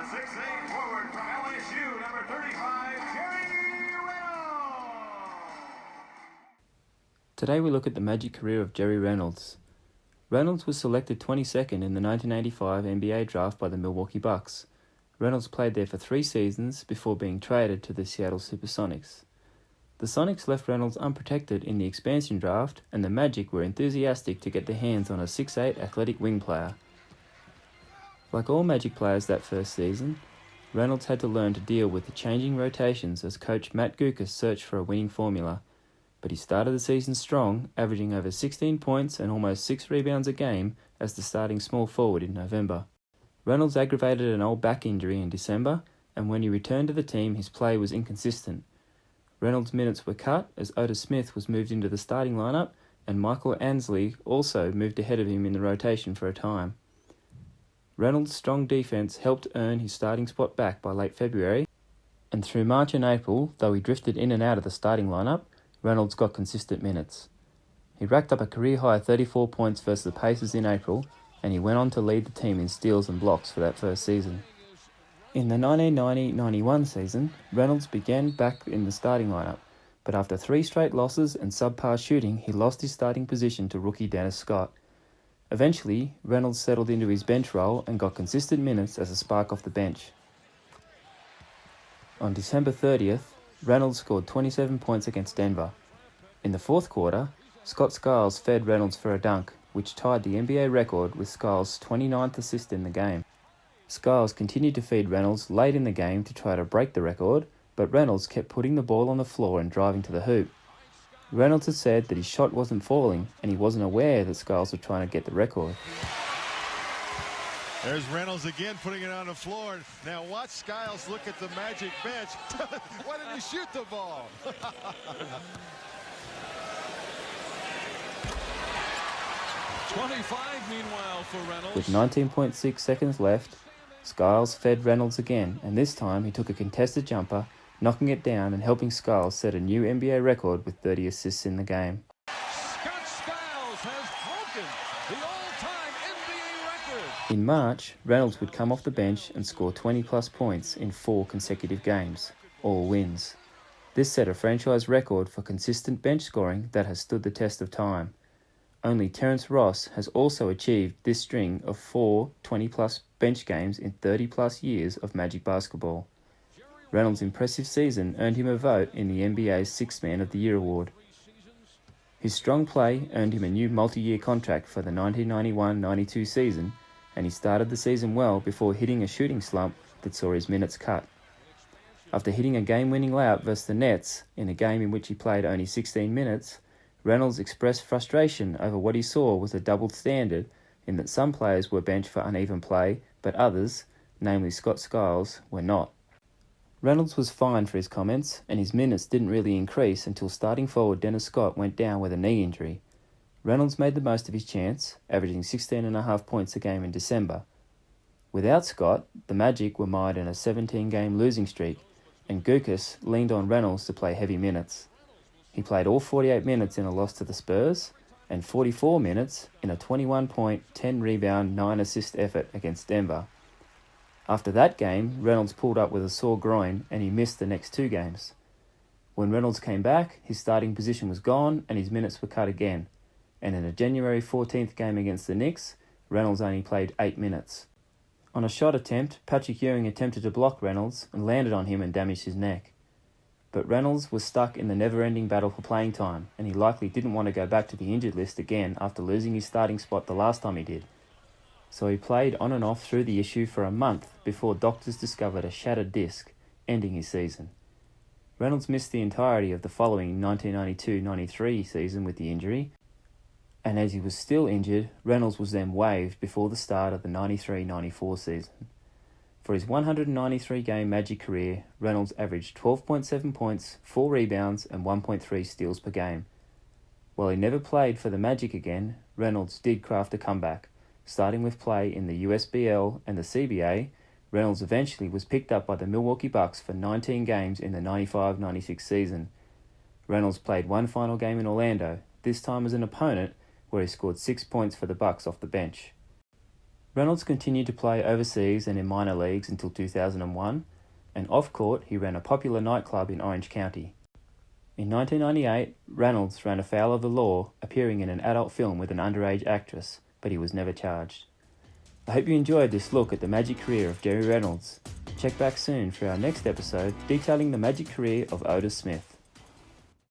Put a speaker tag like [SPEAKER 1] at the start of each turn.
[SPEAKER 1] 6'8" forward from LSU, number 35, Jerry Reynolds.
[SPEAKER 2] Today we look at the magic career of Jerry Reynolds. Reynolds was selected 22nd in the 1985 NBA draft by the Milwaukee Bucks. Reynolds played there for 3 seasons before being traded to the Seattle Supersonics. The Sonics left Reynolds unprotected in the expansion draft, and the Magic were enthusiastic to get their hands on a 6'8" athletic wing player. Like all Magic players that first season, Reynolds had to learn to deal with the changing rotations as coach Matt Guokas searched for a winning formula, but he started the season strong, averaging over 16 points and almost 6 rebounds a game as the starting small forward in November. Reynolds aggravated an old back injury in December, and when he returned to the team his play was inconsistent. Reynolds' minutes were cut as Otis Smith was moved into the starting lineup, and Michael Ansley also moved ahead of him in the rotation for a time. Reynolds' strong defense helped earn his starting spot back by late February, and through March and April, though he drifted in and out of the starting lineup, Reynolds got consistent minutes. He racked up a career-high 34 points versus the Pacers in April, and he went on to lead the team in steals and blocks for that first season. In the 1990-91 season, Reynolds began back in the starting lineup, but after 3 straight losses and subpar shooting, he lost his starting position to rookie Dennis Scott. Eventually, Reynolds settled into his bench role and got consistent minutes as a spark off the bench. On December 30th, Reynolds scored 27 points against Denver. In the fourth quarter, Scott Skiles fed Reynolds for a dunk, which tied the NBA record with Skiles' 29th assist in the game. Skiles continued to feed Reynolds late in the game to try to break the record, but Reynolds kept putting the ball on the floor and driving to the hoop. Reynolds had said that his shot wasn't falling and he wasn't aware that Skiles was trying to get the record.
[SPEAKER 3] There's Reynolds again putting it on the floor. Now watch Skiles look at the Magic bench. Why didn't he shoot the ball?
[SPEAKER 4] 25 meanwhile for Reynolds.
[SPEAKER 2] With 19.6 seconds left, Skiles fed Reynolds again, and this time he took a contested jumper, knocking it down and helping Skiles set a new NBA record with 30 assists in the game.
[SPEAKER 4] Scott Skiles has broken the all-time NBA record.
[SPEAKER 2] In March, Reynolds would come off the bench and score 20-plus points in 4 consecutive games, all wins. This set a franchise record for consistent bench scoring that has stood the test of time. Only Terrence Ross has also achieved this string of 4 20-plus bench games in 30-plus years of Magic basketball. Reynolds' impressive season earned him a vote in the NBA's Sixth Man of the Year award. His strong play earned him a new multi-year contract for the 1991-92 season, and he started the season well before hitting a shooting slump that saw his minutes cut. After hitting a game-winning layup versus the Nets in a game in which he played only 16 minutes, Reynolds expressed frustration over what he saw was a double standard in that some players were benched for uneven play, but others, namely Scott Skiles, were not. Reynolds was fined for his comments, and his minutes didn't really increase until starting forward Dennis Scott went down with a knee injury. Reynolds made the most of his chance, averaging 16.5 points a game in December. Without Scott, the Magic were mired in a 17-game losing streak, and Guokas leaned on Reynolds to play heavy minutes. He played all 48 minutes in a loss to the Spurs, and 44 minutes in a 21-point, 10-rebound, 9-assist effort against Denver. After that game, Reynolds pulled up with a sore groin and he missed the next 2 games. When Reynolds came back, his starting position was gone and his minutes were cut again. And in a January 14th game against the Knicks, Reynolds only played 8 minutes. On a shot attempt, Patrick Ewing attempted to block Reynolds and landed on him and damaged his neck. But Reynolds was stuck in the never-ending battle for playing time, and he likely didn't want to go back to the injured list again after losing his starting spot the last time he did. So he played on and off through the issue for a month before doctors discovered a shattered disc, ending his season. Reynolds missed the entirety of the following 1992-93 season with the injury, and as he was still injured, Reynolds was then waived before the start of the 93-94 season. For his 193-game Magic career, Reynolds averaged 12.7 points, 4 rebounds, and 1.3 steals per game. While he never played for the Magic again, Reynolds did craft a comeback. Starting with play in the USBL and the CBA, Reynolds eventually was picked up by the Milwaukee Bucks for 19 games in the 95-96 season. Reynolds played one final game in Orlando, this time as an opponent, where he scored 6 points for the Bucks off the bench. Reynolds continued to play overseas and in minor leagues until 2001, and off-court he ran a popular nightclub in Orange County. In 1998, Reynolds ran afoul of the law, appearing in an adult film with an underage actress, but he was never charged. I hope you enjoyed this look at the magic career of Jerry Reynolds. Check back soon for our next episode detailing the magic career of Otis Smith.